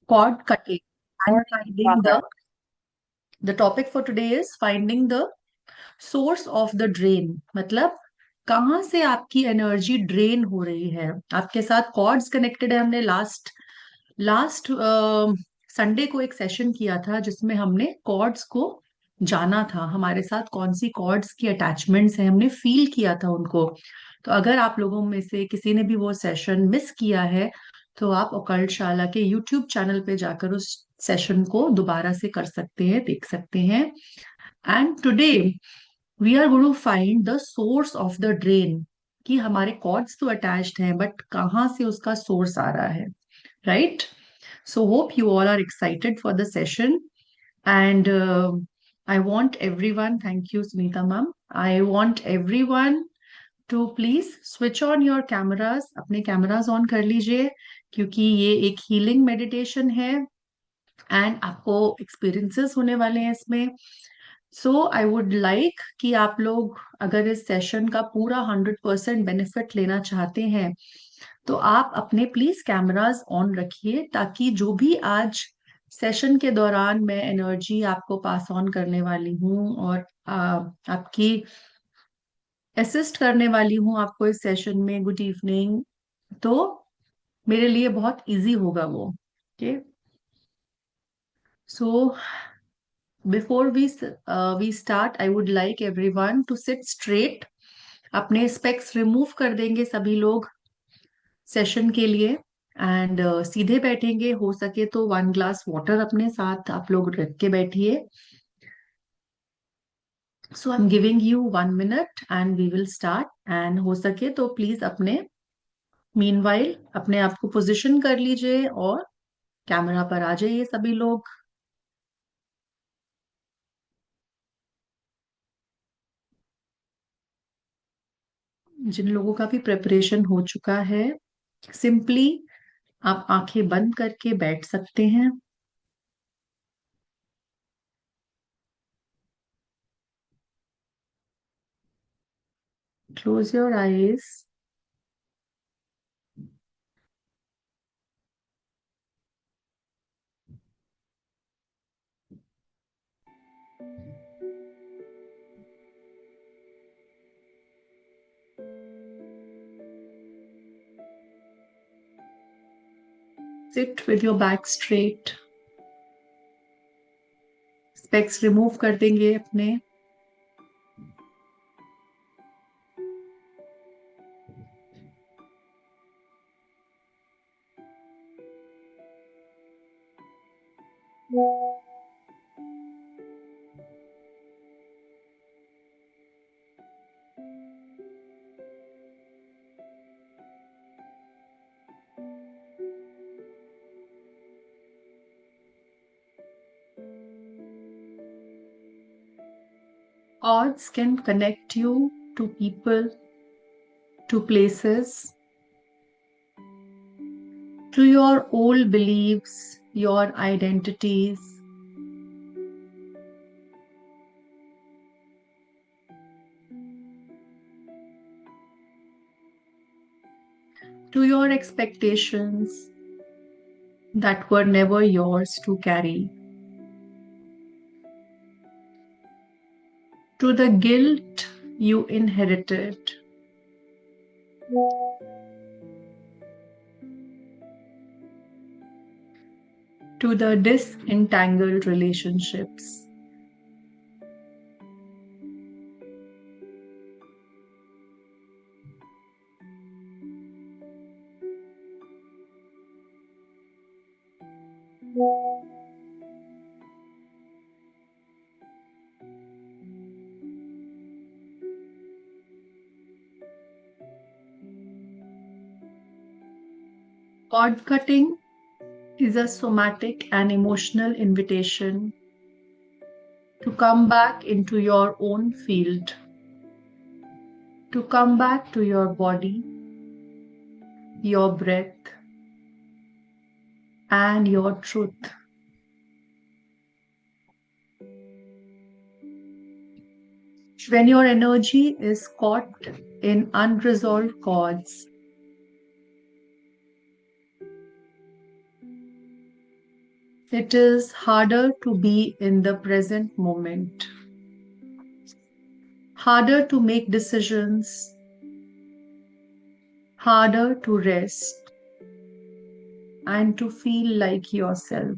cord cutting and finding the topic for today is finding the source of the drain. मतलब कहाँ से आपकी energy drain हो रही है। आपके साथ कॉर्ड्स कनेक्टेड है। हमने लास्ट लास्ट संडे को एक सेशन किया था जिसमें हमने कॉर्ड्स को जाना था, हमारे साथ कौन सी कॉर्ड्स की अटैचमेंट्स हैं, हमने फील किया था उनको। तो अगर आप लोगों में से किसी ने भी वो सेशन मिस किया है तो आप ओकल्ट शाला के यूट्यूब चैनल पे जाकर उस सेशन को दोबारा से कर सकते हैं, देख सकते हैं। And today we are going to find the source of the drain, कि हमारे कॉर्ड्स तो अटैच्ड हैं बट कहाँ से उसका सोर्स आ रहा है, right? So hope you all are excited for the session. And I want everyone, thank you, Smita ma'am. I want everyone to please switch on your cameras. अपने cameras on कर लीजिए क्योंकि ये एक healing meditation है and आपको experiences होने वाले हैं इसमें। सो आई वुड लाइक कि आप लोग अगर इस सेशन का पूरा 100% बेनिफिट लेना चाहते हैं तो आप अपने प्लीज कैमरास ऑन रखिए, ताकि जो भी आज सेशन के दौरान मैं एनर्जी आपको पास ऑन करने वाली हूँ और आपकी असिस्ट करने वाली हूँ आपको इस सेशन में, गुड इवनिंग, तो मेरे लिए बहुत इजी होगा वो। Okay, so before we start I would like everyone to sit straight. अपने स्पेक्स रिमूव कर देंगे सभी लोग सेशन के लिए एंड सीधे बैठेंगे। हो सके तो 1 ग्लास वाटर अपने साथ आप लोग रख के बैठिए। So I am giving you 1 minute and we will start. And हो सके तो प्लीज अपने मीनवाइल अपने आप को पोजिशन कर लीजिए और कैमरा पर आ जाइए सभी लोग। जिन लोगों का भी प्रिपरेशन हो चुका है, सिंपली आप आंखें बंद करके बैठ सकते हैं। Close your eyes. Sit with your back straight. Specs remove कर देंगे अपने। Odds can connect you to people, to places, to your old beliefs, your identities, to your expectations that were never yours to carry, to the guilt you inherited, to the disentangled relationships. Cord cutting is a somatic and emotional invitation to come back into your own field, to come back to your body, your breath, and your truth. When your energy is caught in unresolved chords, It is harder to be in the present moment, harder to make decisions, harder to rest, and to feel like yourself.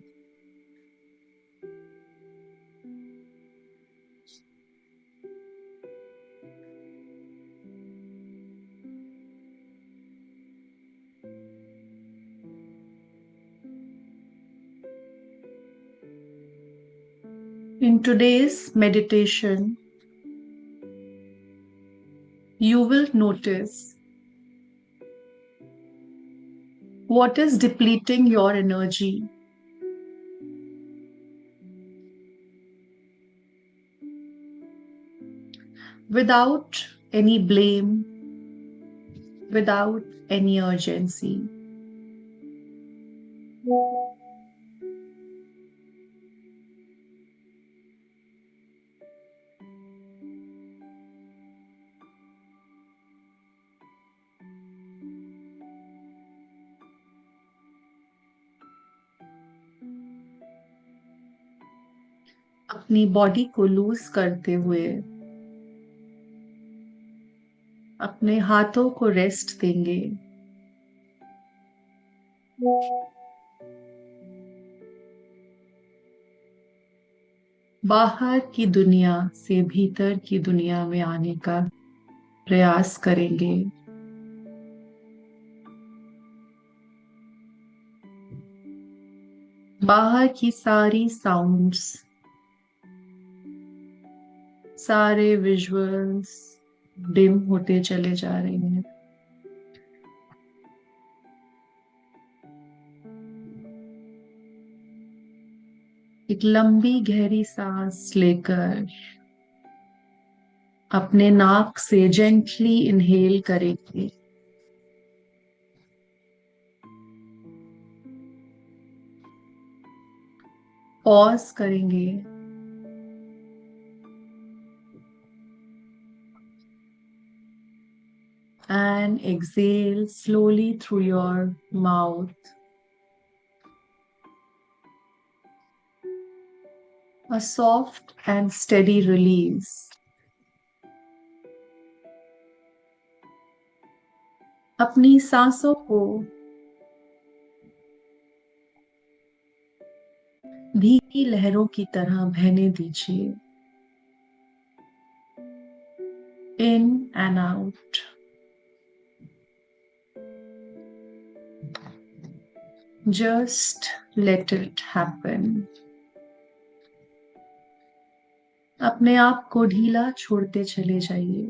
In today's meditation, you will notice what is depleting your energy without any blame, without any urgency. अपनी body को loose करते हुए अपने हाथों को rest देंगे। बाहर की दुनिया से भीतर की दुनिया में आने का प्रयास करेंगे। बाहर की सारी साउंड्स, सारे विजुअल्स डिम होते चले जा रहे हैं। एक लंबी गहरी सांस लेकर अपने नाक से जेंटली इनहेल करेंगे। पॉज करेंगे and exhale slowly through your mouth. A soft and steady release. अपनी सांसों को धीमी लहरों की तरह बहने दीजिए। In and out. Just let it happen. अपने आप को ढीला छोड़ते चले जाइए।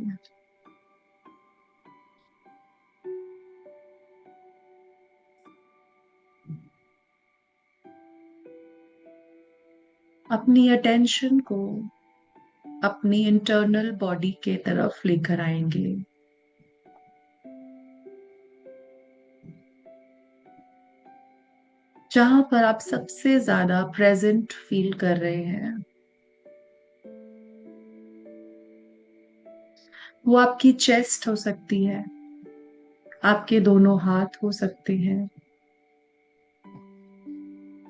अपनी अटेंशन को अपनी इंटरनल बॉडी के तरफ लेकर आएंगे। जहां पर आप सबसे ज्यादा प्रेजेंट फील कर रहे हैं, वो आपकी चेस्ट हो सकती है, आपके दोनों हाथ हो सकते हैं,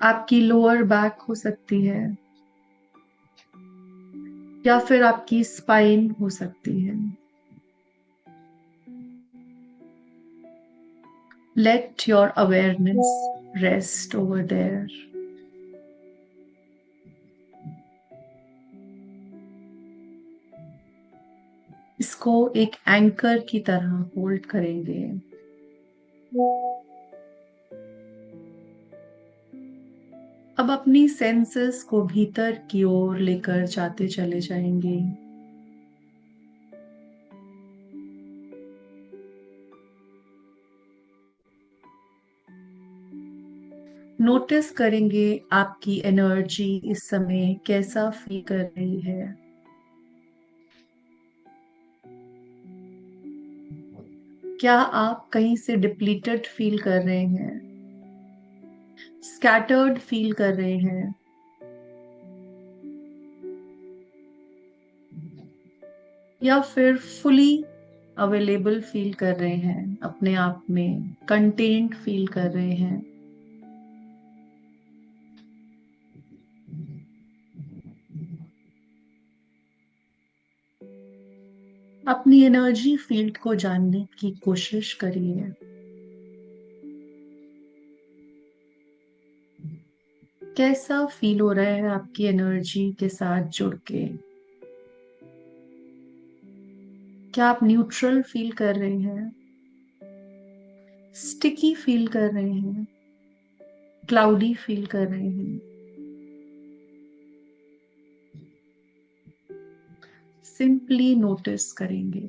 आपकी लोअर बैक हो सकती है, या फिर आपकी स्पाइन हो सकती है। Let your awareness rest over there. इसको एक एंकर की तरह होल्ड करेंगे। अब अपनी सेंसेस को भीतर की ओर लेकर जाते चले जाएंगे। नोटिस करेंगे आपकी एनर्जी इस समय कैसा फील कर रही है। क्या आप कहीं से डिप्लीटेड फील कर रहे हैं, स्कैटर्ड फील कर रहे हैं, या फिर फुली अवेलेबल फील कर रहे हैं, अपने आप में कंटेंट फील कर रहे हैं। अपनी एनर्जी फील्ड को जानने की कोशिश करिए। कैसा फील हो रहा है आपकी एनर्जी के साथ जुड़ के? क्या आप न्यूट्रल फील कर रहे हैं, स्टिकी फील कर रहे हैं, क्लाउडी फील कर रहे हैं? सिंपली नोटिस करेंगे।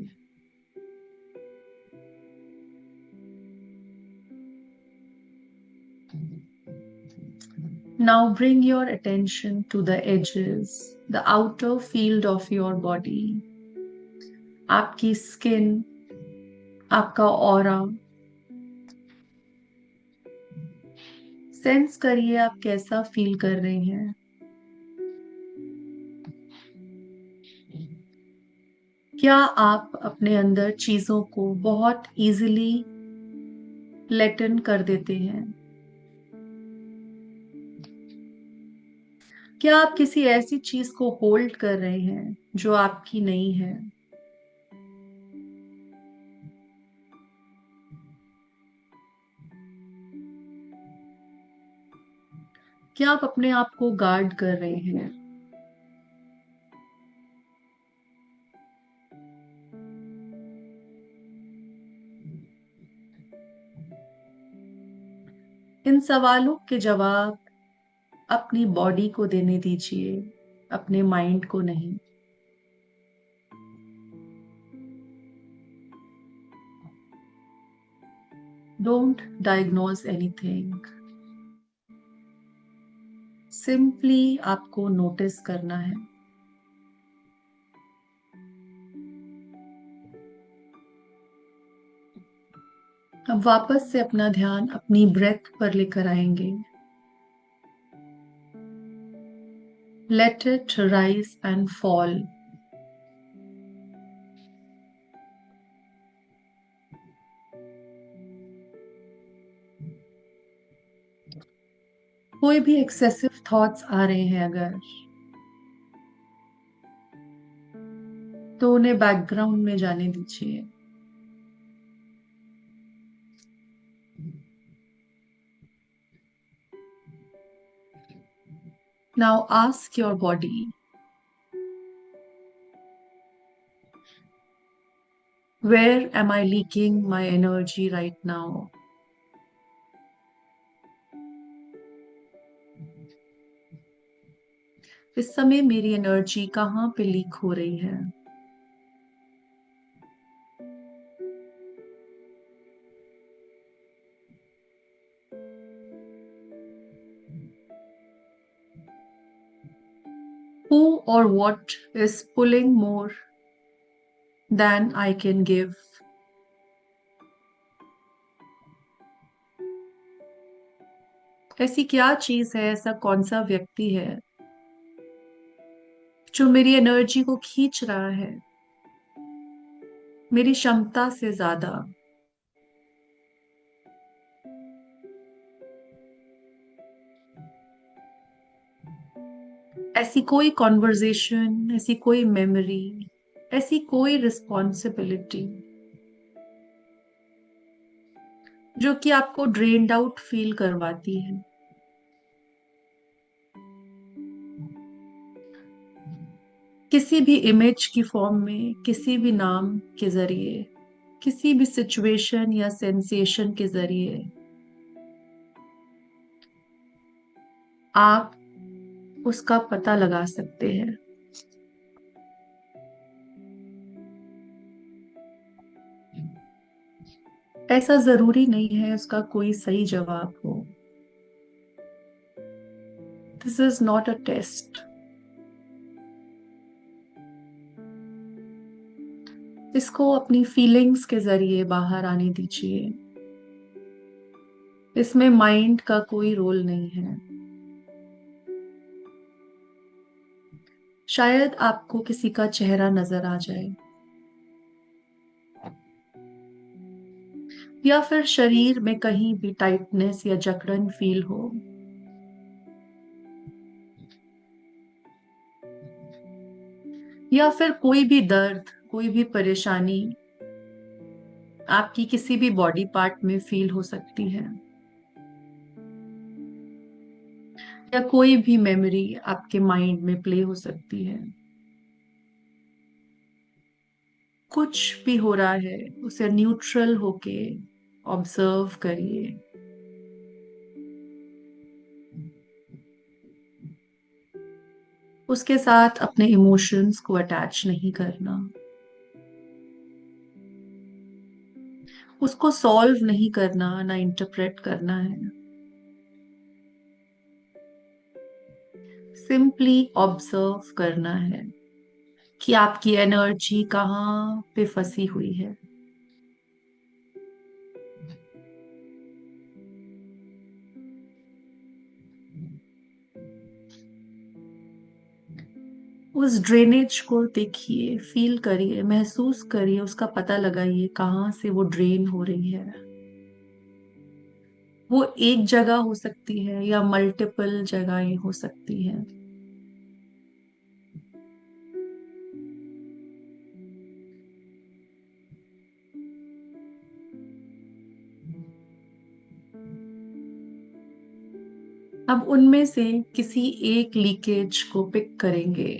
Now bring your attention to the edges, the outer field of your body. आपकी स्किन, आपका ऑरा। सेंस करिए आप कैसा फील कर रहे हैं। क्या आप अपने अंदर चीजों को बहुत इजीली लेट इन कर देते हैं? क्या आप किसी ऐसी चीज को होल्ड कर रहे हैं जो आपकी नहीं है? क्या आप अपने आप को गार्ड कर रहे हैं? इन सवालों के जवाब अपनी बॉडी को देने दीजिए, अपने माइंड को नहीं। Don't diagnose anything. सिंपली आपको नोटिस करना है। अब वापस से अपना ध्यान अपनी ब्रेथ पर लेकर आएंगे। Let it rise and fall. कोई भी एक्सेसिव थॉट्स आ रहे हैं अगर, तो उन्हें बैकग्राउंड में जाने दीजिए। Now ask your body, where am I leaking my energy right now? इस समय मेरी एनर्जी कहाँ पे लीक हो रही है? Who or what is pulling more than I can give? ऐसी क्या चीज है, ऐसा कौन सा व्यक्ति है जो मेरी एनर्जी को खींच रहा है मेरी क्षमता से ज्यादा? ऐसी कोई कॉन्वर्जेशन, ऐसी कोई मेमोरी, ऐसी कोई रिस्पॉन्सिबिलिटी जो कि आपको ड्रेन्ड आउट फील करवाती है? किसी भी इमेज की फॉर्म में, किसी भी नाम के जरिए, किसी भी सिचुएशन या सेंसेशन के जरिए आप उसका पता लगा सकते हैं। ऐसा जरूरी नहीं है उसका कोई सही जवाब हो। This is not a test. इसको अपनी फीलिंग्स के जरिए बाहर आने दीजिए। इसमें माइंड का कोई रोल नहीं है। शायद आपको किसी का चेहरा नजर आ जाए, या फिर शरीर में कहीं भी टाइटनेस या जकड़न फील हो। या फिर कोई भी दर्द, कोई भी परेशानी आपकी किसी भी बॉडी पार्ट में फील हो सकती है, या कोई भी मेमोरी आपके माइंड में प्ले हो सकती है। कुछ भी हो रहा है उसे न्यूट्रल होके ऑब्जर्व करिए। उसके साथ अपने इमोशंस को अटैच नहीं करना, उसको सॉल्व नहीं करना, ना इंटरप्रेट करना है। सिंपली ऑब्जर्व करना है कि आपकी एनर्जी कहाँ पे फंसी हुई है। उस ड्रेनेज को देखिए, फील करिए, महसूस करिए, उसका पता लगाइए कहाँ से वो ड्रेन हो रही है। वो एक जगह हो सकती है या मल्टीपल जगहें हो सकती हैं। अब उनमें से किसी एक लीकेज को पिक करेंगे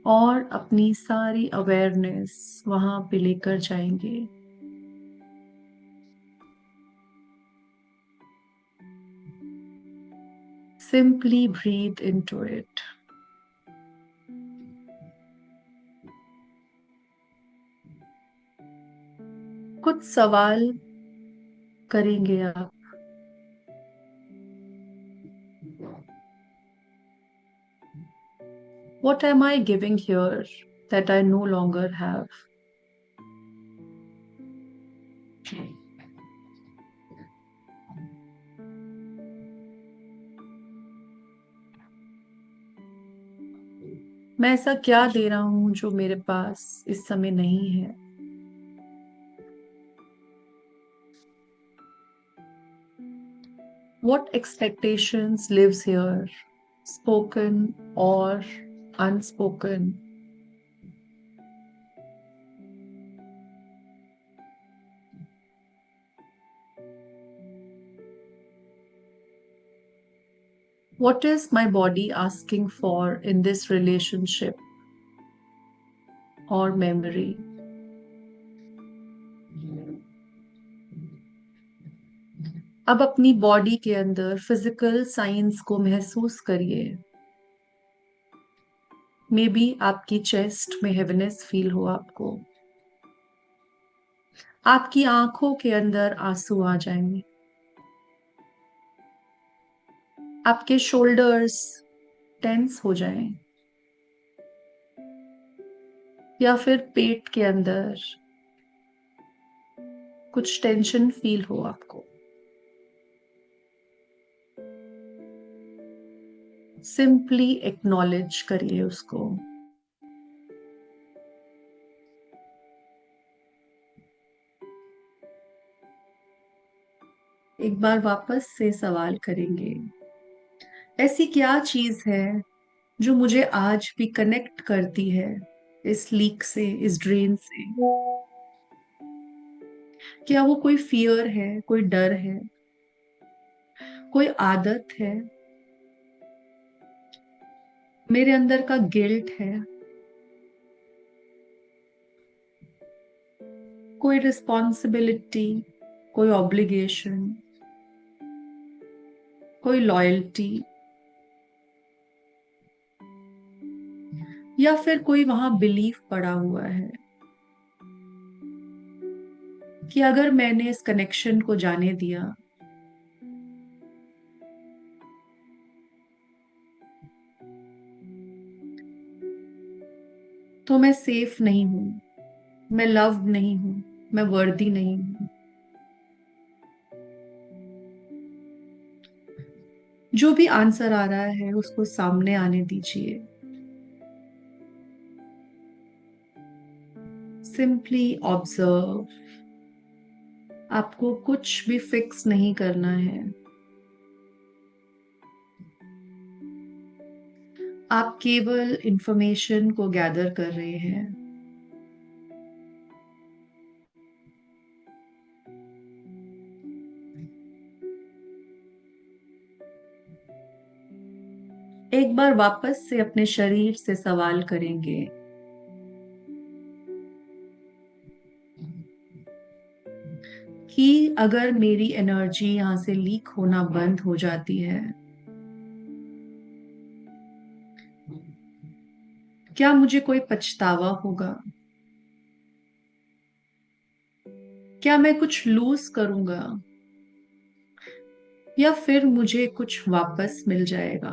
और अपनी सारी अवेयरनेस वहां पे लेकर जाएंगे। Simply breathe into it. कुछ सवाल करेंगे आप। What am I giving here that I no longer have? मैं ऐसा क्या दे रहा हूं जो मेरे पास इस समय नहीं है? What expectations lives here, spoken or unspoken? What is my body asking for in this relationship or memory? अब अपनी बॉडी के अंदर फिजिकल साइंस को महसूस करिए। मे बी आपकी चेस्ट में हेवीनेस फील हो आपको, आपकी आंखों के अंदर आंसू आ जाएंगे, आपके शोल्डर्स टेंस हो जाएं, या फिर पेट के अंदर कुछ टेंशन फील हो आपको। सिंपली एक्नॉलेज करिए उसको। एक बार वापस से सवाल करेंगे, ऐसी क्या चीज है जो मुझे आज भी कनेक्ट करती है इस लीक से, इस ड्रेन से? क्या वो कोई फियर है, कोई डर है, कोई आदत है, मेरे अंदर का गिल्ट है, कोई रिस्पॉन्सिबिलिटी, कोई ऑब्लिगेशन, कोई लॉयल्टी, या फिर कोई वहां बिलीफ पड़ा हुआ है कि अगर मैंने इस कनेक्शन को जाने दिया तो मैं सेफ नहीं हूं, मैं लव्ड नहीं हूं, मैं वर्दी नहीं हूं। जो भी आंसर आ रहा है उसको सामने आने दीजिए। Simply observe. आपको कुछ भी फिक्स नहीं करना है। आप केवल इंफॉर्मेशन को गैदर कर रहे हैं। एक बार वापस से अपने शरीर से सवाल करेंगे कि अगर मेरी एनर्जी यहां से लीक होना बंद हो जाती है, क्या मुझे कोई पछतावा होगा? क्या मैं कुछ लूज करूंगा या फिर मुझे कुछ वापस मिल जाएगा?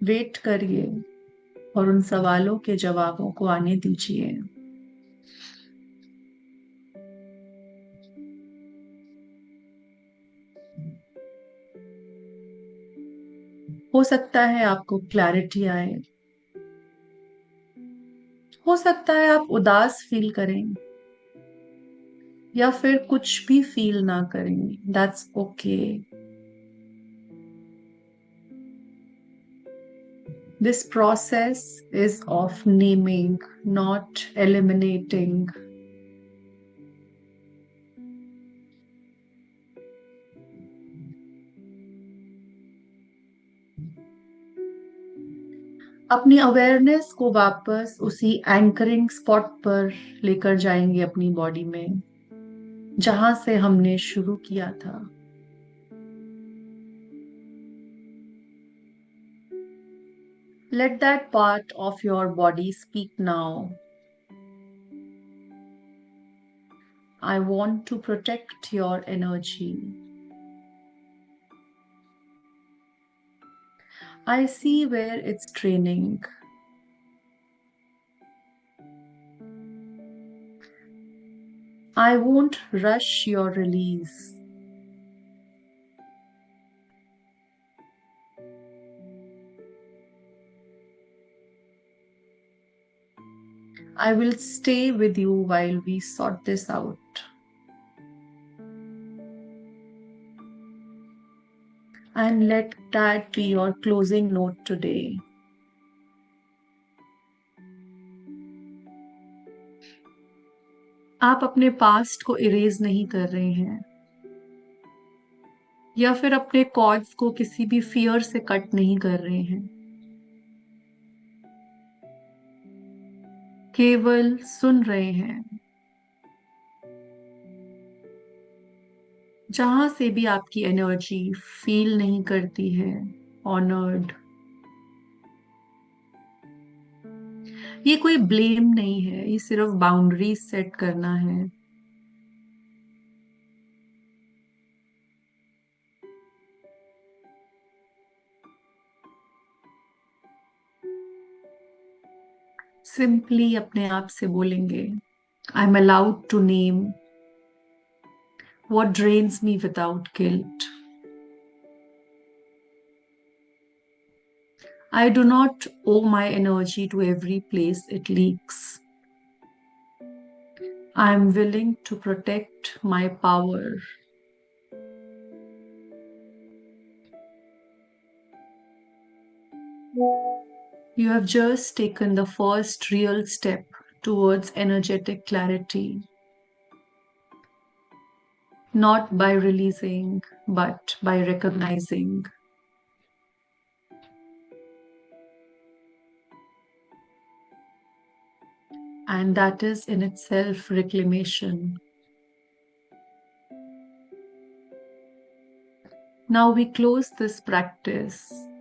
वेट करिए और उन सवालों के जवाबों को आने दीजिए। हो सकता है आपको क्लैरिटी आए, हो सकता है आप उदास फील करें या फिर कुछ भी फील ना करें। That's okay. This process is of naming, not eliminating. अपनी अवेयरनेस को वापस उसी एंकरिंग स्पॉट पर लेकर जाएंगे अपनी बॉडी में, जहां से हमने शुरू किया था। Let that part of your body speak now. I want to protect your energy. I see where it's draining. I won't rush your release. I will stay with you while we sort this out. And let that be your closing note today. आप अपने past को erase नहीं कर रहे हैं या फिर अपने कॉर्ड्स को किसी भी फियर से कट नहीं कर रहे हैं। केवल सुन रहे हैं। जहां से भी आपकी एनर्जी फील नहीं करती है ऑनर्ड, ये कोई ब्लेम नहीं है, ये सिर्फ बाउंड्री सेट करना है। सिंपली अपने आप से बोलेंगे, I am allowed to name what drains me without guilt. I do not owe my energy to every place it leaks. I am willing to protect my power. You have just taken the first real step towards energetic clarity, not by releasing, but by recognizing. And that is in itself reclamation. Now we close this practice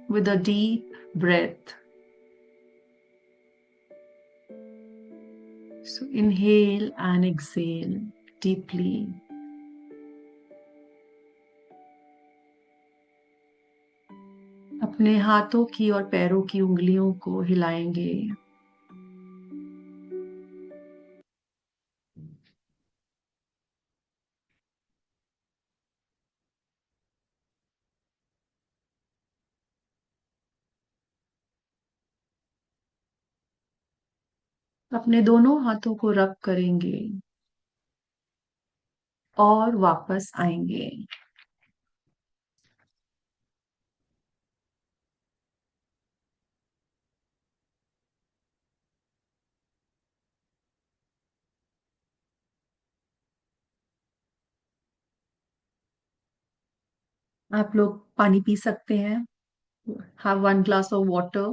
with a deep breath. So inhale and exhale deeply. अपने हाथों की और पैरों की उंगलियों को हिलाएंगे। अपने दोनों हाथों को रब करेंगे और वापस आएंगे। आप लोग पानी पी सकते हैं. Have 1 glass of water.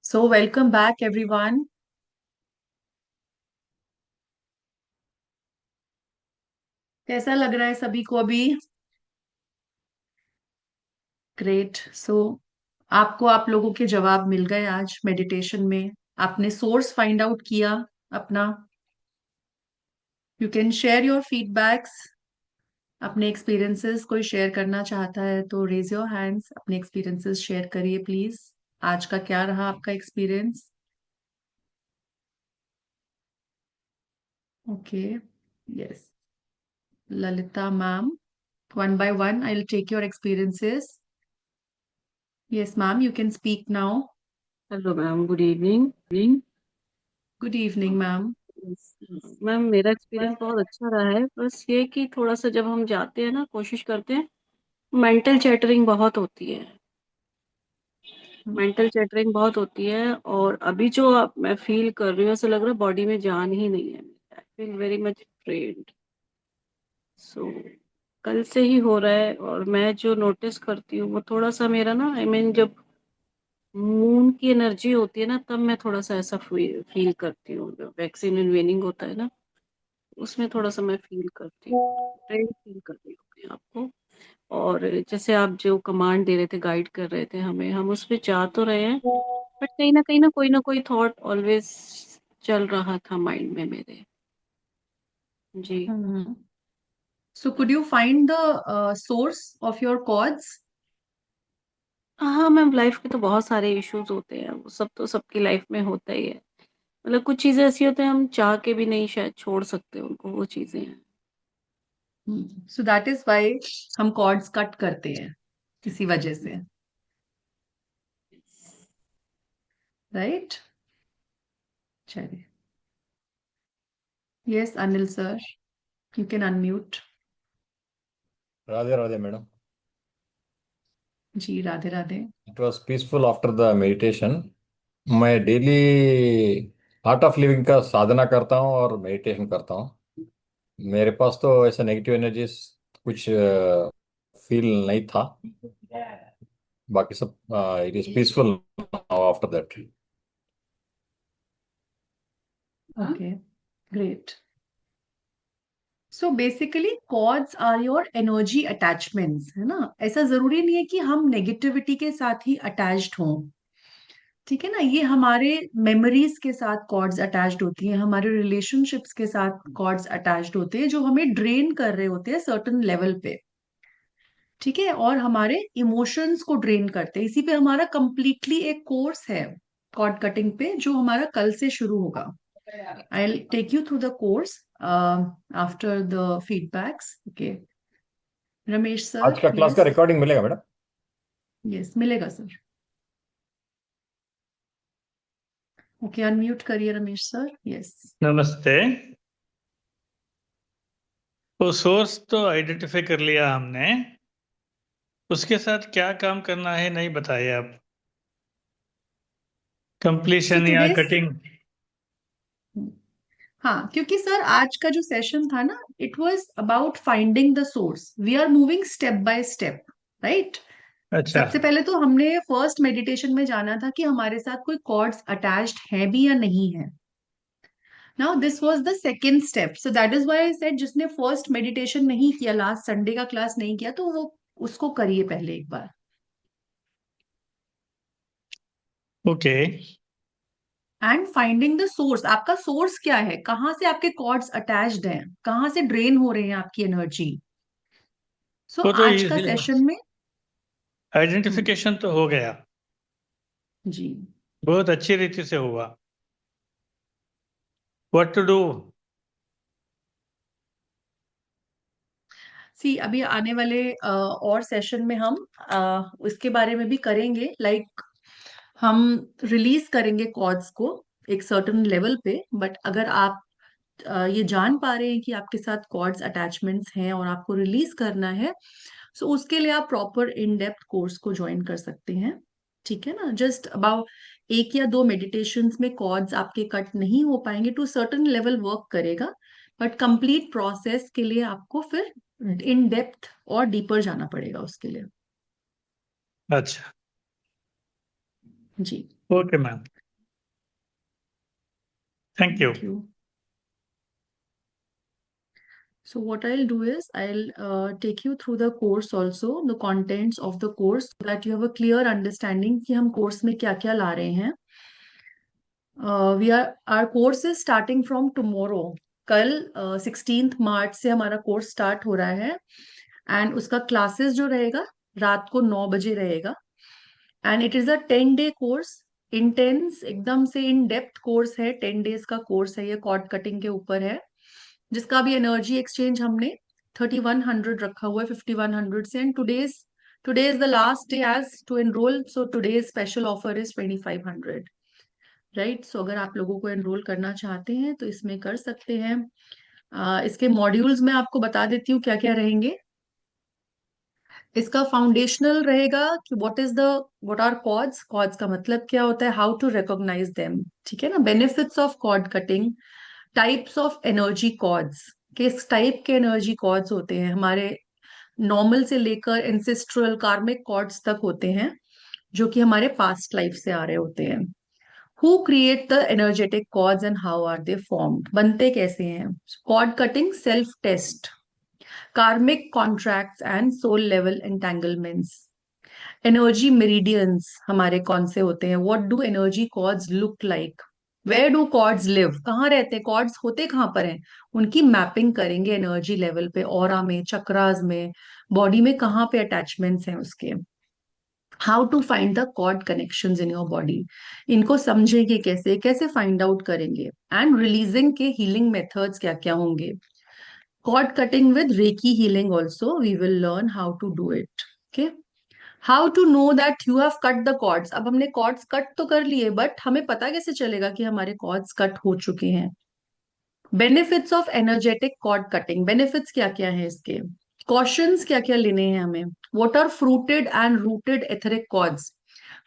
So welcome back everyone. कैसा लग रहा है सभी को अभी? ग्रेट. सो आपको आप लोगों के जवाब मिल गए आज मेडिटेशन में. आपने सोर्स फाइंड आउट किया अपना. You can share your feedbacks. अपने एक्सपीरियंसेस कोई शेयर करना चाहता है तो रेज योर हैंड्स. अपने एक्सपीरियंसेस शेयर करिए प्लीज. आज का क्या रहा आपका experience? Okay. Yes. Lalita ma'am. One by one, I'll take your experiences. Yes, ma'am, you can speak now. Hello ma'am, good evening. Good evening, ma'am. Ma'am, मेरा experience बहुत अच्छा रहा है. बस ये कि थोड़ा सा जब हम जाते हैं ना, कोशिश करते हैं, मेंटल चैटरिंग बहुत होती है. मेंटल चैटरिंग बहुत होती है. और अभी जो मैं फील कर रही हूँ, ऐसा लग रहा है बॉडी में जान ही नहीं है. I feel very much drained. So कल से ही हो रहा है. और मैं जो नोटिस करती हूँ वो थोड़ा सा मेरा ना, आई मीन जब मून की एनर्जी होती है ना, तब मैं थोड़ा सा ऐसा फील करती हूँ. वैक्सीन इनवेनिंग होता है ना, उसमें थोड़ा सा मैं फील करती हूँ, ट्रेन फील कर रही हूँ अपने आप को. और जैसे आप जो कमांड दे रहे थे, गाइड कर रहे थे हमें, हम उस पे जा तो रहे हैं, बट कहीं ना कोई थॉट ऑलवेज चल रहा था माइंड में मेरे. जी. Mhm. So could you find the source of your chords? हाँ मैम, लाइफ के तो बहुत सारे इश्यूज होते हैं, वो सब तो सबकी लाइफ में होता ही है. मतलब कुछ चीजें ऐसी होती हैं, हम चाह के भी नहीं शायद छोड़ सकते उनको, वो चीजें हैं. So that is why हम chords कट करते हैं किसी वजह से. Right? चलिए. Yes, Anil sir, you can unmute. Radhe Radhe madam. जी Radhe Radhe. It was peaceful after the meditation. मैं डेली आर्ट ऑफ लिविंग का साधना करता हूँ और मेडिटेशन करता हूँ. मेरे पास तो ऐसा नेगेटिव एनर्जीज कुछ फील नहीं था. बाकी सब it is peaceful now after that. Okay. Great. So basically cords are your energy attachments, है ना. ऐसा जरूरी नहीं है कि हम नेगेटिविटी के साथ ही अटैच्ड हों. ठीक है ना. ये हमारे मेमोरीज के साथ कॉर्ड्स अटैच्ड होती हैं, हमारे रिलेशनशिप्स के साथ कॉर्ड्स अटैच्ड होते हैं जो हमें ड्रेन कर रहे होते हैं सर्टन लेवल पे. ठीक है. और हमारे इमोशंस को ड्रेन करते हैं. इसी पे हमारा कंप्लीटली एक कोर्स है कॉर्ड कटिंग पे जो हमारा कल से शुरू होगा. I'll take you through the course after the feedbacks. Okay. Ramesh आज सर. का क्लास का यस. रिकॉर्डिंग मिलेगा मैडम? यस मिलेगा सर. ओके. अनम्यूट करिए रमेश सर. यस. नमस्ते. वो सोर्स तो आइडेंटिफाई कर लिया हमने, उसके साथ क्या काम करना है नहीं बताए आप. सो कंप्लीशन या टुडे. कटिंग. हाँ, क्योंकि सर आज का जो सेशन था ना, it was about finding the source. We are moving step by step. Right. अच्छा. सबसे पहले तो हमने फर्स्ट मेडिटेशन में जाना था कि हमारे साथ कोई कॉर्ड्स अटैच्ड है भी या नहीं है. Now this was the second step. So that is why I said जिसने फर्स्ट मेडिटेशन नहीं किया, लास्ट संडे का क्लास नहीं किया, तो वो उसको करिए पहले एक बार. Okay. And finding the source. आपका सोर्स क्या है, कहाँ से आपके कॉर्ड्स अटैच्ड हैं, कहाँ से ड्रेन हो रहे हैं आपकी एनर्जी. सो वो तो आज का सेशन में. हम्म, आइडेंटिफिकेशन तो हो गया, जी. बहुत अच्छी रीति से हुआ. What to do. सी अभी आने वाले और सेशन में हम उसके बारे में भी करेंगे. लाइक हम रिलीज करेंगे कॉर्ड्स को एक सर्टेन लेवल पे. बट अगर आप ये जान पा रहे हैं कि आपके साथ कॉर्ड्स अटैचमेंट्स हैं और आपको रिलीज करना है, सो उसके लिए आप प्रॉपर इन डेप्थ कोर्स को ज्वाइन कर सकते हैं, ठीक है ना। जस्ट अबाउट 1 या 2 मेडिटेशंस में कॉर्ड्स आपके कट नहीं हो पाएंगे, टू सर्टन लेवल वर्क करेगा, बट कंप्लीट प्रोसेस के लिए आपको फिर इन डेप्थ और डीपर जाना पड़ेगा उसके लिए। अच्छा, जी, okay ma'am, thank you. Thank you. So what I'll do is I'll take you through the course also, the contents of the course, so that you have a clear understanding कि हम course में क्या क्या ला रहे हैं। Our course is starting from tomorrow. कल 16th मार्च से हमारा कोर्स स्टार्ट हो रहा है, एंड उसका क्लासेस जो रहेगा रात को 9 बजे रहेगा, and it is a 10 day course. Intense एकदम से इन डेप्थ कोर्स है, 10 डेज का कोर्स है, ये कॉर्ड कटिंग के ऊपर है, जिसका भी एनर्जी एक्सचेंज हमने 3100 रखा हुआ है 5100 से, and today is the last day as to enroll, so today special offer is 2500, right. So अगर आप लोगों को एनरोल करना चाहते हैं तो इसमें कर सकते हैं। इसके मॉड्यूल्स में आपको बता देती हूँ क्या क्या रहेंगे। इसका फाउंडेशनल रहेगा कि व्हाट आर कॉर्ड्स, कॉर्ड्स का मतलब क्या होता है, हाउ टू रिकॉग्नाइज देम, ठीक है ना। Benefits of cord cutting, types of energy cords, किस टाइप के एनर्जी कॉर्ड्स होते हैं हमारे, नॉर्मल से लेकर एंसेस्ट्रल कार्मिक कॉर्ड्स तक होते हैं, जो कि हमारे पास्ट लाइफ से आ रहे होते हैं। Who create the energetic cords and how are they formed, बनते कैसे हैं। Cord cutting self test, karmic contracts and soul level entanglements, energy meridians हमारे कौन से होते हैं, what do energy cords look like, where do cords live, कहाँ रहते हैं कॉर्ड्स, होते कहाँ पर हैं, उनकी मैपिंग करेंगे एनर्जी लेवल पे, ऑरा में, चक्रास में, बॉडी में कहाँ पे अटैचमेंट्स हैं उसके। How to find the cord connections in your body, इनको समझेंगे कैसे, कैसे फाइंड आउट करेंगे, एंड रिलीजिंग के हीलिंग मेथड्स क्या क्या होंगे। Cord cutting with reiki healing also we will learn how to do it, okay. How to know that you have cut the cords, अब हमने कॉर्ड्स कट तो कर लिए, बट हमें पता कैसे चलेगा कि हमारे कॉर्ड्स कट हो चुके हैं। Benefits of energetic cord cutting, benefits क्या क्या है इसके, कॉशंस क्या क्या लेने हैं हमें। What are fruited and rooted etheric cords,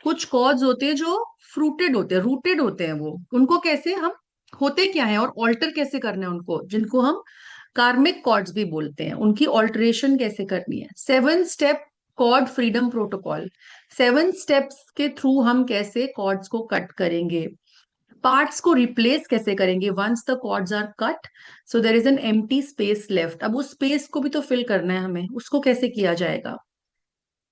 कुछ कॉर्ड्स होते हैं जो फ्रूटेड होते हैं, रूटेड होते हैं, वो उनको कैसे हम, होते क्या है और ऑल्टर कैसे करना है उनको, जिनको हम कार्मिक कॉर्ड्स भी बोलते हैं, उनकी ऑल्टरेशन कैसे करनी है। 7 step cord freedom protocol, 7 steps के थ्रू हम कैसे कॉर्ड्स को कट करेंगे, पार्ट्स को रिप्लेस कैसे करेंगे once the cords are cut, so there is an empty space left, अब उस स्पेस को भी तो फिल करना है हमें, उसको कैसे किया जाएगा।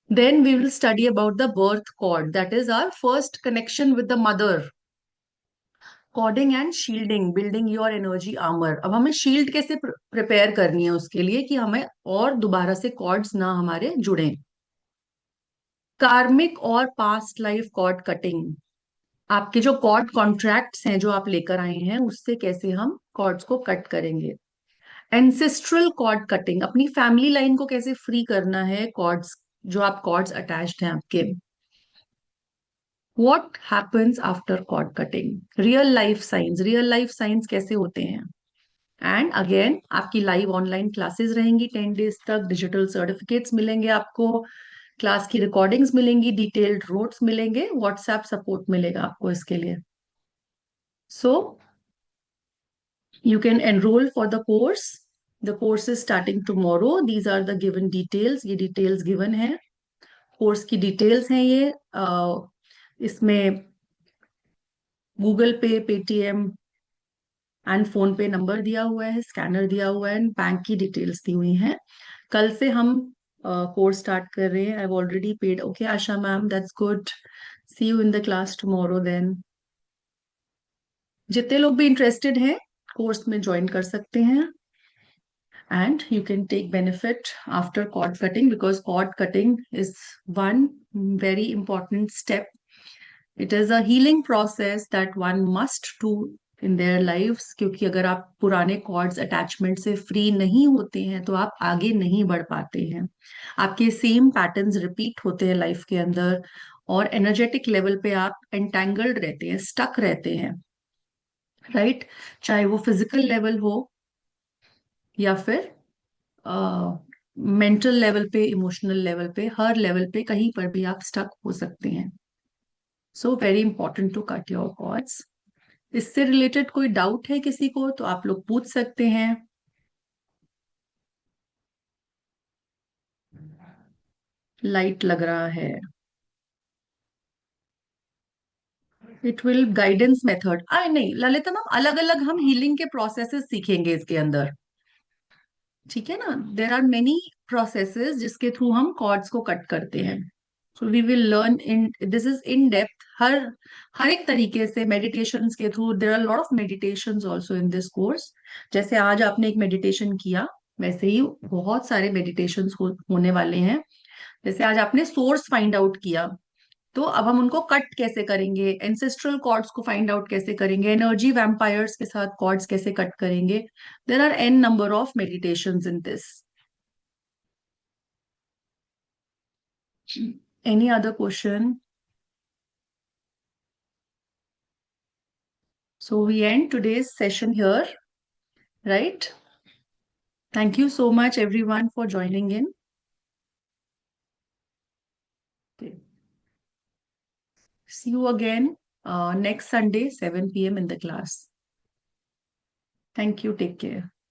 Then we will study about the birth cord, that is our first connection with the mother. Cording and shielding, building your energy armour, अब हमें शील्ड कैसे प्रिपेयर करनी है उसके लिए कि हमें और दोबारा से कॉर्ड्स ना हमारे जुड़े। कार्मिक और पास्ट लाइफ कॉर्ड कटिंग, आपके जो कॉर्ड कॉन्ट्रैक्ट्स हैं जो आप लेकर आए हैं उससे कैसे हम कॉर्ड्स को कट करेंगे। एंसेस्ट्रल कॉर्ड कटिंग, अपनी फैमिली लाइन को कैसे फ्री करना है कॉर्ड्स, जो आप कॉर्ड्स अटैच्ड हैं आपके। What happens after cord cutting, real life science, real life science कैसे होते हैं। एंड अगेन आपकी लाइव ऑनलाइन क्लासेस रहेंगी 10 डेज तक, डिजिटल सर्टिफिकेट्स मिलेंगे आपको, क्लास की रिकॉर्डिंग्स मिलेंगी, डिटेल्ड नोट्स मिलेंगे, व्हाट्सएप सपोर्ट मिलेगा आपको इसके लिए। सो you can enroll for the course. The course is starting tomorrow. These are the given details. ये details given है, course की details हैं ये। इसमें गूगल पे, पेटीएम एंड फोन पे नंबर दिया हुआ है, स्कैनर दिया हुआ है, बैंक की डिटेल्स दी हुई हैं। कल से हम कोर्स स्टार्ट कर रहे हैं। I already paid, okay Asha ma'am, that's good. See you in the class tomorrow then. जितने लोग भी इंटरेस्टेड हैं कोर्स में ज्वाइन कर सकते हैं, and you can take benefit after cord cutting, because cord cutting is one very important step. It is a healing process that one must do in their lives, क्योंकि अगर आप पुराने chords attachment से free नहीं होते हैं तो आप आगे नहीं बढ़ पाते हैं, आपके सेम पैटर्न्स रिपीट होते हैं लाइफ के अंदर, और एनर्जेटिक लेवल पे आप एंटेंगल्ड रहते हैं, स्टक रहते हैं, राइट। चाहे वो फिजिकल लेवल हो या फिर मेंटल लेवल पे, इमोशनल लेवल पे, हर लेवल पे कहीं पर भी आप स्टक हो सकते हैं. So very important to cut your cords. इससे रिलेटेड कोई डाउट है किसी को तो आप लोग पूछ सकते हैं. लाइट लग रहा है. It will guidance method. नहीं ललिता मैम, अलग अलग हम हीलिंग के प्रोसेसेस सीखेंगे इसके अंदर. ठीक है ना. देर आर मेनी प्रोसेसेस जिसके थ्रू हम कॉर्ड्स को कट करते हैं. So we will learn in this is in depth. हर एक तरीके से मेडिटेशंस के through. There are lot of meditations also in this course. जैसे आज आपने एक मेडिटेशन किया, वैसे ही बहुत सारे मेडिटेशंस होने वाले हैं. जैसे आज आपने सोर्स फाइंड आउट किया, तो अब हम उनको कट कैसे करेंगे, एंसेस्ट्रल कॉर्ड्स को फाइंड आउट कैसे करेंगे, एनर्जी वैम्पायर्स के साथ कॉर्ड्स कैसे कट करेंगे. There are an number of meditations in this. Any other question? So we end today's session here, right? Thank you so much everyone for joining in. Okay. See you again next Sunday, 7 p.m. in the class. Thank you. Take care.